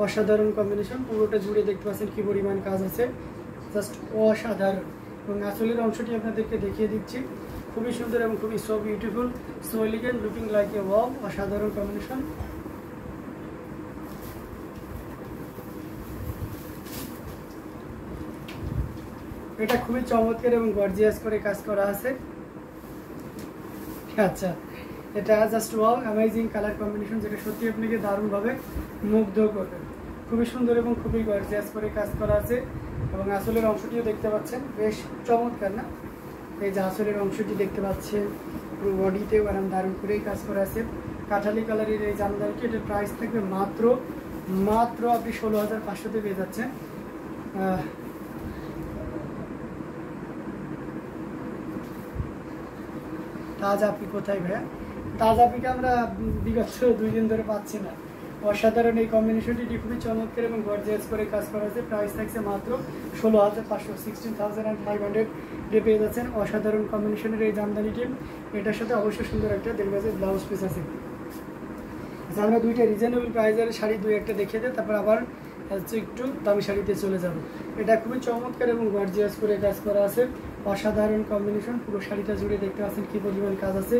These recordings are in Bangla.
অসাধারণ কম্বিনেশন, পুরোটা জুড়ে দেখতে পাচ্ছেন কি পরিমাণ কাজ আছে, জাস্ট অসাধারণ। এবং আঁচলের অংশটি আপনাদেরকে দেখিয়ে দিচ্ছি, খুবই সুন্দর এবং খুবই so beautiful, so elegant, looking like a wow, অসাধারণ কম্বিনেশন। এটা খুবই চমৎকার এবং গর্জিয়াস করে কাজ করা আছে। আচ্ছা, এটা just wow, amazing colour combination, যেটা সত্যি আপনাকে দারুণভাবে মুগ্ধ করবে। খুবই সুন্দর এবং খুবই গর্জিয়াস করে কাজ করা আছে। এবং আঁচলের অংশটিও দেখতে পাচ্ছেন, বেশ চমৎকার না? এই যে আঁচলের অংশটি দেখতে পাচ্ছেন, পুরো বডিতেও এরকম দারুণ করেই কাজ করা আছে। কাঠালি কালারের এই জামদানিটি, এটার প্রাইস থাকবে মাত্র আপনি 16,500-তে পেয়ে যাচ্ছেন। তাজা আপি কোথায় ভাইয়া? তাজা আপিকে আমরা বিগত 2 দিন ধরে পাচ্ছি না। অসাধারণ এই কম্বিনেশনটি খুবই চমৎকার এবং গর্জিয়াস করে কাজ করা আছে। প্রাইস থাকছে মাত্র 16,500, 16,500 পেয়ে যাচ্ছেন। অসাধারণ কম্বিনেশনের এই জামদানিটি, এটার সাথে অবশ্যই সুন্দর একটা 1.5 গজের ব্লাউজ পিস আছে। আচ্ছা, আমরা দুইটা রিজনেবল প্রাইসের শাড়ি একটা দেখিয়ে দেয়, তারপর আবার একটু দামি শাড়িতে চলে যাব। এটা খুবই চমৎকার এবং গর্জিয়াস করে কাজ করা আছে, অসাধারণ কম্বিনেশন। পুরো শাড়িটা জুড়ে দেখতে পাচ্ছেন কি পরিমাণ কাজ আছে।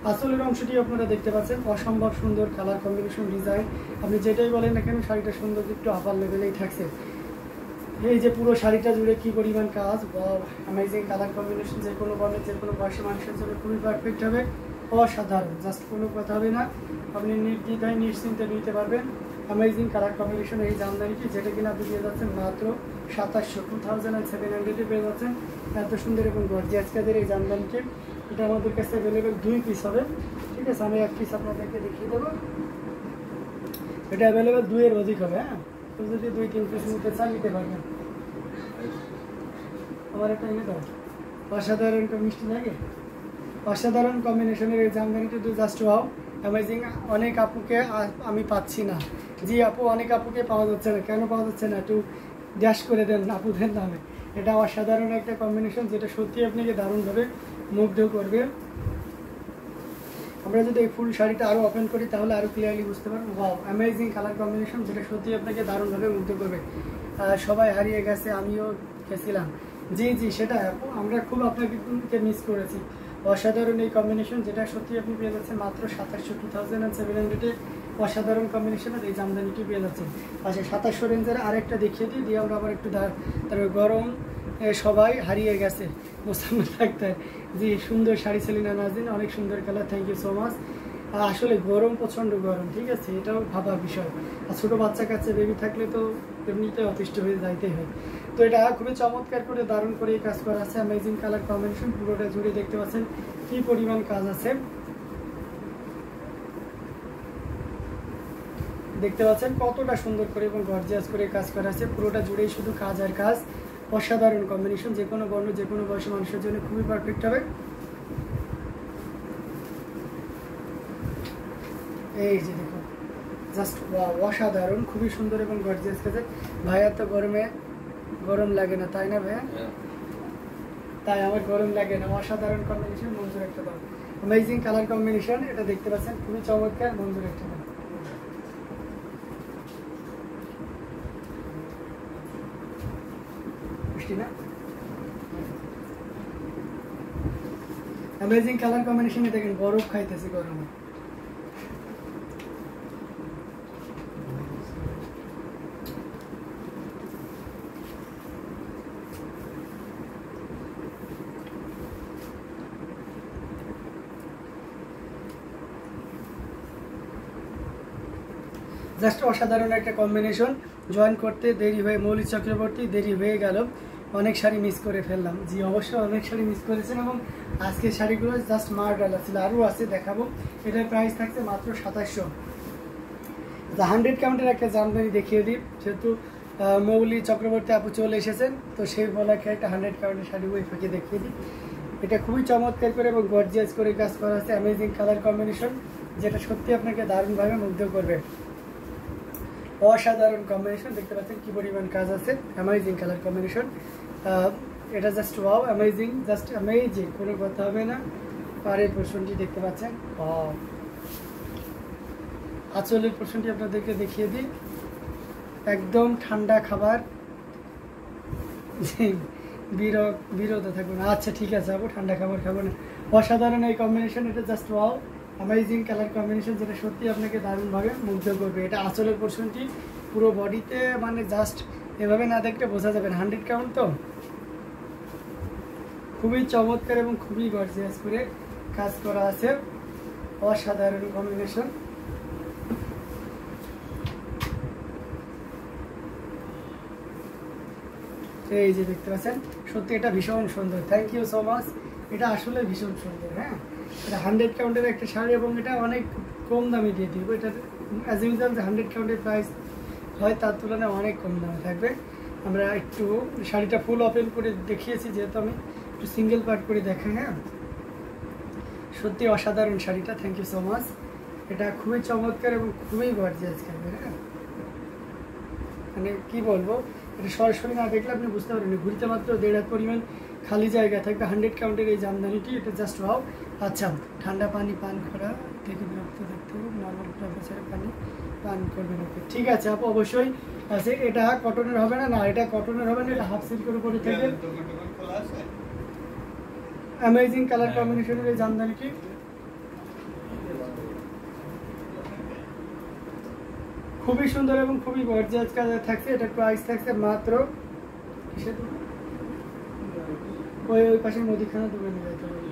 আঁচলের অংশটি আপনারা দেখতে পাচ্ছেন, অসম্ভব সুন্দর কালার কম্বিনেশন, ডিজাইন, আপনি যেটাই বলেন না কেন শাড়িটা সুন্দর একটু আপার লেভেলেই থাকছে। এই যে পুরো শাড়িটা জুড়ে কি পরিমাণ কাজ, অ্যামেজিং কালার কম্বিনেশন, যে কোনো বর্ণের যে কোনো বয়সী মানুষের জন্য খুবই পারফেক্ট হবে, অসাধারণ, জাস্ট কোনো কথা হবে না, আপনি নির্দ্বিধায় নিশ্চিন্তে নিতে পারবেন। অ্যামেজিং কালার কম্বিনেশন এই জামদানিটি, যেটা কিনা আপনি পেয়ে যাচ্ছেন মাত্র 2700 পেয়ে যাচ্ছেন। এত সুন্দর এবং গর্জিয়াস কাজের এই জামদানিটি, এটা আমাদের কাছে অ্যাভেলেবেল 2 পিস হবে। ঠিক আছে, আমি 1 পিস আপনাদেরকে দেখিয়ে দেবো। এটা অ্যাভেলেবেল 2 এর অধিক হবে। হ্যাঁ, তো যদি 2-3 পিস নিতে চান নিতে পারবেন। আমার একটা এনে দাও। অসাধারণ মিষ্টি লাগে, অসাধারণ কম্বিনেশনের এই জামদানিটি তো জাস্ট ওয়াও, অ্যামেজিং। অনেক আপুকে আমি পাচ্ছি না, জি আপু, অনেক আপুকে পাওয়া যাচ্ছে না। কেন পাওয়া যাচ্ছে না? একটু ড্যাশ করে দেন আপুদের নামে। এটা অসাধারণ একটা কম্বিনেশন, যেটা সত্যি আপনাকে দারুণভাবে মুগ্ধ করবে। আমরা যদি এই ফুল শাড়িটা আরও ওপেন করি তাহলে আরও ক্লিয়ারলি বুঝতে পারবো। ওয়াও, অ্যামেজিং কালার কম্বিনেশন, যেটা সত্যি আপনাকে দারুণভাবে মুগ্ধ করবে। সবাই হারিয়ে গেছে, আমিও গেছিলাম। জি জি, সেটা আপু, আমরা খুব আপনাকে মিস করেছি। অসাধারণ এই কম্বিনেশন, যেটা সত্যি আপনি পেয়ে যাচ্ছেন মাত্র 27,700-এ। অসাধারণ কম্বিনেশনের এই জামদানিটি পেয়ে যাচ্ছেন। আচ্ছা, 2700 রেঞ্জের আরেকটা দেখিয়ে দিয়ে আমরা আবার একটু তারপরে গরম, সবাই হারিয়ে গেছে মোসাম্মদ আক্তার, জি সুন্দর শাড়ি সেলিনা নাজরিন, অনেক সুন্দর colour, thank you so much. আসলে গরম, প্রচণ্ড গরম, ঠিক আছে, এটাও ভাবার বিষয়। আর ছোটো বাচ্চা কাচ্চা বেবি থাকলে তো এমনিতে অতিষ্ঠ হয়ে যাইতেই হয়। তো এটা খুবই চমৎকার করে দারুণ করে কাজ করা আছে, অ্যামেজিং কালার কম্বিনেশন, পুরোটা জুড়ে দেখতে পাচ্ছেন কি পরিমাণ কাজ আছে। দেখতে পাচ্ছেন কতটা সুন্দর করে এবং গর্জিয়াস করে কাজ করা আছে, পুরোটা জুড়েই শুধু কাজ আর কাজ। অসাধারণ কম্বিনেশন, যে কোনো বর্ণ, যে কোনো বয়সী মানুষের জন্য খুবই পারফেক্ট হবে। এই যে দেখুন, জাস্ট অসাধারণ, খুবই সুন্দর এবং গর্জিয়াস কাজে। ভাইয়া তো গরম লাগে না, তাই না ভাইয়া? তাই আমার গরম লাগে না। অসাধারণ কম্বিনেশন, মঞ্জুর একটা দাম, অ্যামেজিং কালার কম্বিনেশন, এটা দেখতে পাচ্ছেন খুবই চমৎকার, মঞ্জুর একটা দাম। না, অ্যামেজিং কালার কম্বিনেশনে দেখেন বরফ খাইতেছি গরমে। জাস্ট অসাধারণ একটা কম্বিনেশন, জয়েন করতে দেরি হয়ে, মৌলিক চক্রবর্তী দেরি হয়ে গেল, অনেক শাড়ি মিস করে ফেললাম। জি অবশ্যই অনেক শাড়ি মিস করেছেন, এবং আজকের শাড়িগুলো জাস্ট মার্ডাল ছিল, আরও আছে দেখাবো। এটার প্রাইস থাকছে মাত্র 2700। 100 কাউন্টের একটা জামদানি দেখিয়ে দিই, যেহেতু মৌলি চক্রবর্তী আপু চলে এসেছেন, তো সেই বলাকে একটা 100 কাউন্টের শাড়ি ওই ফাঁকে দেখিয়ে দিই। এটা খুবই চমৎকার করে এবং গর্জিয়াস করে কাজ করা আছে, অ্যামেজিং কালার কম্বিনেশন, যেটা সত্যি আপনাকে দারুণভাবে মুগ্ধ করবে। অসাধারণ কম্বিনেশন, দেখতে পাচ্ছেন কি পরিমাণ কাজ আছে, অ্যামেজিং কালার কম্বিনেশন। এটা just wow, amazing, just amazing, কোনো কথা হবে না। পাড়ের পোর্শনটি দেখতে পাচ্ছেন, আঁচলের পোর্শনটি আপনাদেরকে দেখিয়ে দিই। একদম ঠান্ডা খাবার বিরত থাকবো না। আচ্ছা ঠিক আছে আপু, ঠান্ডা খাবার খাবো না। অসাধারণ এই কম্বিনেশন, এটা just wow, amazing colour combination, যেটা সত্যি আপনাকে দারুণভাবে মুগ্ধ করবে। এটা আঁচলের পোর্শনটি পুরো বডিতে মানে জাস্ট এভাবে না দেখলে বোঝা যাবে না, 100 কাউন্ট তো। খুবই চমৎকার এবং খুবই গর্জিয়াস করে কাজ করা আছে, অসাধারণ কম্বিনেশন। এই যে দেখতে পাচ্ছেন, সত্যি এটা ভীষণ সুন্দর, থ্যাংক ইউ সো মাচ। এটা আসলে ভীষণ সুন্দর। হ্যাঁ, এটা 100 কাউন্টের একটা শাড়ি এবং এটা অনেক কম দামে দিয়ে দিব। এটা অ্যাজ ইউজুয়াল যে 100 কাউন্টের প্রাইস হয় তার তুলনায় অনেক কম দামে থাকবে। আমরা একটু শাড়িটা ফুল ওপেন করে দেখিয়েছি, যেহেতু আমি একটু সিঙ্গেল পার্ট করে দেখাই। হ্যাঁ, সত্যি অসাধারণ শাড়িটা, থ্যাংক ইউ সো মাচ। এটা খুবই চমৎকার এবং খুবই গর্জিয়াস থাকবে। হ্যাঁ, মানে কি বলবো, এটা সরাসরি না দেখলে আপনি বুঝতে পারবেন। ঘুরতে মাত্র 1.5 হাত পরিমাণ খালি জায়গা থাকবে। 100 কাউন্টের এই জামদানিটি, এটা জাস্ট ওয়াও। আচ্ছা, ঠান্ডা পানি পান করা থেকে বিরক্ত দেখতে হবে, নর্মাল টেম্পারেচারে পানি পান করবেন। ওকে ঠিক আছে আপু, অবশ্যই আছে। এটা কটনের হবে না, না এটা কটনের হবে না, এটা হাফ সিল্কের উপরে থাকবে। অ্যামেজিং কালার কম্বিনেশনের এই জামদানিটি খুবই সুন্দর এবং খুবই গর্জিয়াস কালার থাকছে। এটা প্রাইস থাকছে মাত্র ওই পাশের মুদিখানা দোকানে যেতে হবে।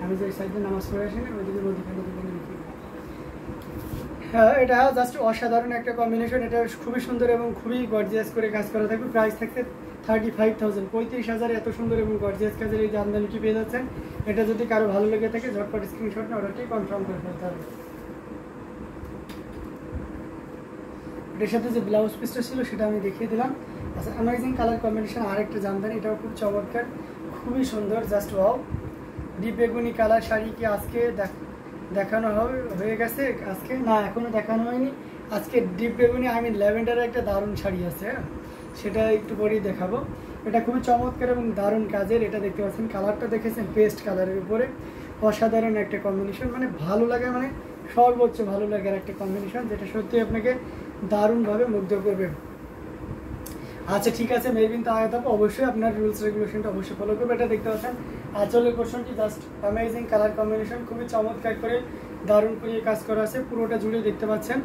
আমি যে সাইডে নামাজ পড়ে আসি না, ওইদিকে মুদিখানা দোকানে বিক্রি। হ্যাঁ, এটা জাস্ট অসাধারণ একটা কম্বিনেশন। এটা খুবই সুন্দর এবং খুবই গর্জিয়াস করে কাজ করা থাকবে। প্রাইস থাকছে 35,000, 35,000 এত সুন্দর এবং গর্জিয়াস কাজের এই জামদানিটি পেয়ে যাচ্ছেন। এটা যদি কারো ভালো লেগে থাকে ঝটপট স্ক্রিনশট নিয়ে অর্ডারটি কনফার্ম করে ফেলতে হবে। এটার সাথে যে ব্লাউজ পিসটা ছিল সেটা আমি দেখিয়ে দিলাম। আচ্ছা, অ্যামেজিং কালার কম্বিনেশন আরেকটা জামদানি, এটাও খুব চমৎকার, খুবই সুন্দর, জাস্ট ওয়াও। ডিপ বেগুনি কালার শাড়ি কি আজকে দেখানো হয়ে গেছে? আজকে না, এখনো দেখানো হয়নি। আজকে ডিপ বেগুনি ল্যাভেন্ডারের একটা দারুণ শাড়ি আছে, সেটা একটু পরেই দেখাবো। এটা খুবই চমৎকার এবং দারুণ কাজের। এটা দেখতে পাচ্ছেন, কালারটা দেখেছেন, পেস্ট কালারের উপরে, অসাধারণ একটা কম্বিনেশন। মানে ভালো লাগে, মানে সর্বোচ্চ ভালো লাগার একটা কম্বিনেশন, যেটা সত্যি আপনাকে দারুণভাবে মুগ্ধ করবে। আচ্ছা ঠিক আছে, মেবিন তো আগে থাকবো, অবশ্যই আপনার রুলস রেগুলেশনটা অবশ্যই ফলো করবে। এটা দেখতে পাচ্ছেন আঁচলের পোর্শনটি জাস্ট অ্যামেজিং কালার কম্বিনেশন, খুবই চমৎকার করে দারুণ করে কাজ করা আছে, পুরোটা জুড়ে দেখতে পাচ্ছেন।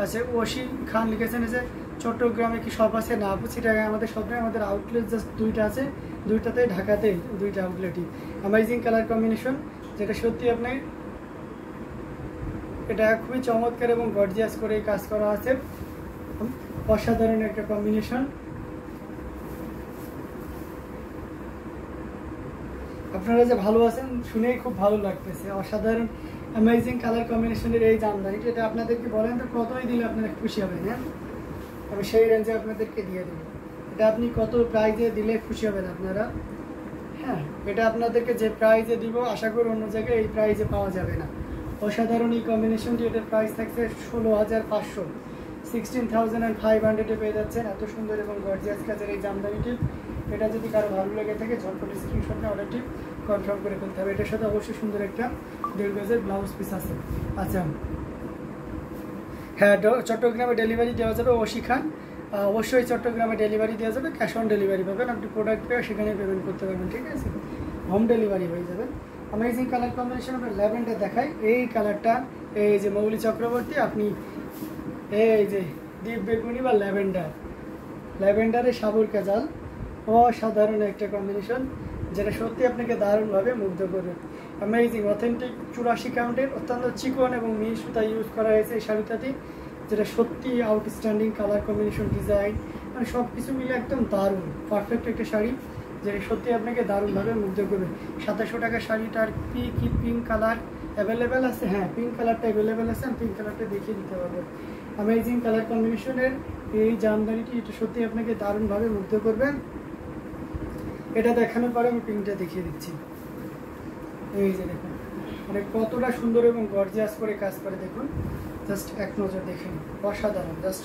আচ্ছা, ওয়াসিম খান লিখেছেন যে চট্টগ্রামে কি শপ আছে? না আপু, সেটা আমাদের শপ নেই, আমাদের আউটলেট জাস্ট 2টা আছে, 2টাতে ঢাকাতে 2টা আউটলেটই। অ্যামেজিং কালার কম্বিনেশন, যেটা সত্যি আপনি, এটা খুবই চমৎকার এবং গর্জিয়াস করে কাজ করা আছে, অসাধারণ একটা কম্বিনেশন। আপনারা যে ভালো আছেন শুনেই খুব ভালো লাগতেছে, অসাধারণ অ্যামেজিং কালার কম্বিনেশনের এই জামদানিটা। এটা আপনাদেরকে বলেন তো কতই দিলে আপনারা খুশি হবেন? হ্যাঁ, আমি সেই রেঞ্জে আপনাদেরকে দিয়ে দেবো। এটা আপনি কত প্রাইজে দিলে খুশি হবেন আপনারা? হ্যাঁ, এটা আপনাদেরকে যে প্রাইজে দিব আশা করি অন্য জায়গায় এই প্রাইজে পাওয়া যাবে না। অসাধারণ এই কম্বিনেশনটি, এটার প্রাইস থাকছে 16,500, 16,500 পেয়ে যাচ্ছেন। এত সুন্দর এবং গর্জিয়াস কাজের এই জামদানিটি, এটা যদি কারো ভালো লেগে থাকে ঝটপট স্ক্রিনশট নিয়ে অর্ডারটি কনফার্ম করে ফেলতে হবে। এটার সাথে অবশ্যই সুন্দর একটা 1.5 গজের ব্লাউজ পিস আছে। আচ্ছা হ্যাঁ, চট্টগ্রামে ডেলিভারি দেওয়া যাবে। ওসি খান, অবশ্যই চট্টগ্রামে ডেলিভারি দেওয়া যাবে, ক্যাশ অন ডেলিভারি পাবেন। আপনি প্রোডাক্ট পেয়ে সেখানে পেমেন্ট করতে পারবেন, ঠিক আছে? হোম ডেলিভারি হয়ে যাবে। অ্যামেজিং কালার কম্বিনেশন, আমরা ল্যাভেন্ডার দেখাই। এই কালারটা, এই যে মৌলি চক্রবর্তী, আপনি এই যে ডিপ বেগুনি বা ল্যাভেন্ডারের সাবুর কাজাল, অসাধারণ একটা কম্বিনেশন, যেটা সত্যি আপনাকে দারুণভাবে মুগ্ধ করবে। অ্যামেজিং অথেন্টিক 84 কাউন্টের অত্যন্ত চিকন এবং মিহি সুতা ইউজ করা হয়েছে এই শাড়িটাতে, যেটা সত্যি আউটস্ট্যান্ডিং কালার কম্বিনেশন, ডিজাইন, মানে সব কিছু মিলে একদম দারুণ পারফেক্ট একটা শাড়ি, যেটা সত্যি আপনাকে দারুণভাবে মুগ্ধ করবে। 2700 টাকার শাড়িটার কি পিঙ্ক কালার অ্যাভেলেবেল আছে? হ্যাঁ, পিঙ্ক কালারটা অ্যাভেলেবেল আছে, আমি পিঙ্ক কালারটা দেখিয়ে দিতে পারবো। অ্যামেজিং কালার কম্বিনেশনের এই জামদানিটি, এটা সত্যি আপনাকে দারুণভাবে মুগ্ধ করবে। এটা দেখানোর পরে আমি পিঙ্কটা দেখিয়ে দিচ্ছি। এই যে দেখুন, মানে কতটা সুন্দর এবং গর্জিয়াস করে কাজ করে দেখুন, জাস্ট এক নজর দেখে নিন, অসাধারণ, জাস্ট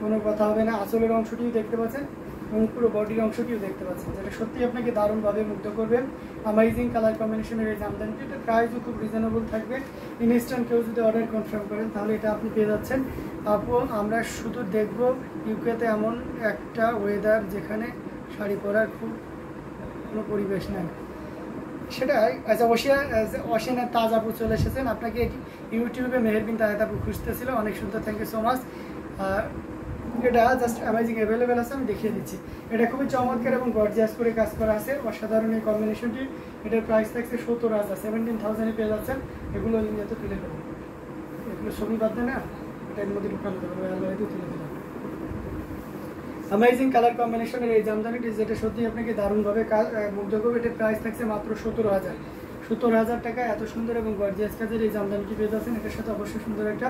কোনো কথা হবে না। আঁচলের অংশটিও দেখতে পাচ্ছেন, এবং পুরো বডির অংশটিও দেখতে পাচ্ছেন, যেটা সত্যি আপনাকে দারুণভাবে মুগ্ধ করবে। অ্যামেজিং কালার কম্বিনেশনের এই জামদানিটি, এটা প্রাইসও খুব রিজনেবল থাকবে। ইনস্ট্যান্ট কেউ যদি অর্ডার কনফার্ম করেন তাহলে এটা আপনি পেয়ে যাচ্ছেন। আপু আমরা শুধু দেখব ইউকেতে এমন একটা ওয়েদার যেখানে শাড়ি পরার খুব কোনো পরিবেশ নেই, সেটাই। আচ্ছা, অসিনের তাজ আপু চলে এসেছেন। আপনাকে ইউটিউবে মেহেরবিন তাহেদ আপু খুঁজতেছিল, অনেক সুন্দর, থ্যাংক ইউ সো মাচ। এটা জাস্ট অ্যামেজিং অ্যাভেলেবেল আছে, আমি দেখিয়ে দিচ্ছি। এটা খুবই চমৎকার এবং গর্জিয়াস করে কাজ করা আছে, অসাধারণ এই কম্বিনেশনটি। এটার প্রাইস থাকছে 17,000, 17,000 পেয়ে যাচ্ছেন। এগুলো ইন্ডিয়াতে তুলে দেবেন, এগুলো ছবি বাদ দেয় না, এটার মধ্যে ঢুকানো দেবেন, আলমারিতে তুলে দেবেন। অ্যামেজিং কালার কম্বিনেশনের এই জামদানিটি, যেটা সত্যি আপনাকে দারুণভাবে মুগ্ধ করবে। এটার প্রাইস থাকছে মাত্র 17,000, 17,000 টাকা। এত সুন্দর এবং গর্জিয়াস কাজের এই জামদানিটি পেয়ে যাচ্ছেন। এটার সাথে অবশ্যই সুন্দর একটা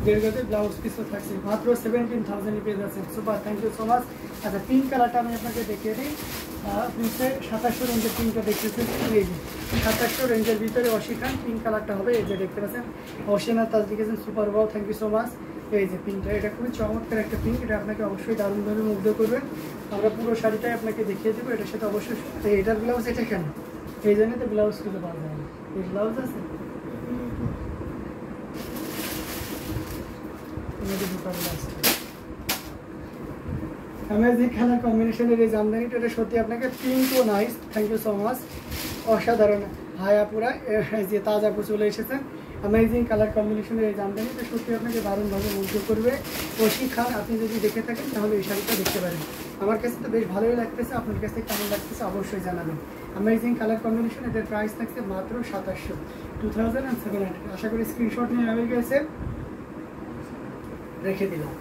দেড় গজের ব্লাউজ পিসও থাকছে, মাত্র 17,000 পেয়ে যাচ্ছেন। Super, thank you so much. আচ্ছা, পিঙ্ক কালারটা আমি আপনাকে দেখিয়ে দিই। পিসে 2700 রেঞ্জের পিঙ্কটা দেখতেছেন, এই যে 2700 রেঞ্জের ভিতরে অশি খান পিঙ্ক কালারটা হবে। এই যে দেখতে পাচ্ছেন অসীনা তাজ লিখেছেন, super wow, thank you so much. এই যে পিঙ্কটা, এটা খুবই চমৎকার একটা পিঙ্ক, এটা আপনাকে অবশ্যই দারুণভাবে মুগ্ধ করবে। আমরা পুরো শাড়িটাই আপনাকে দেখিয়ে দেবো। এটার সাথে অবশ্যই এটার ব্লাউজ, এটা কেন এই জন্য তো ব্লাউজ খুঁজে পাওয়া যায় না, এই ব্লাউজ আছে অ্যামেজিং কালার কম্বিনেশনের এই জামদানিটা, এটা সত্যি আপনাকে পিঙ্কও nice, thank you so much, অসাধারণ। হাই আপুরা, এই যে তাজ আপু চলে এসেছেন। অ্যামেজিং কালার কম্বিনেশনের এই জামদানিটা সত্যি আপনাকে দারুণভাবে মুগ্ধ করবে। অশি খান, আপনি যদি দেখে থাকেন তাহলে এই শাড়িটা দেখতে পারেন। আমার কাছে তো বেশ ভালোই লাগতেছে, আপনার কাছে কেমন লাগতেছে অবশ্যই জানাবেন। অ্যামেজিং কালার কম্বিনেশন, এটার প্রাইস থাকছে মাত্র 2700, 2700। আশা করি স্ক্রিনশট নিয়ে হয়ে গেছে, রেখে দিলাম।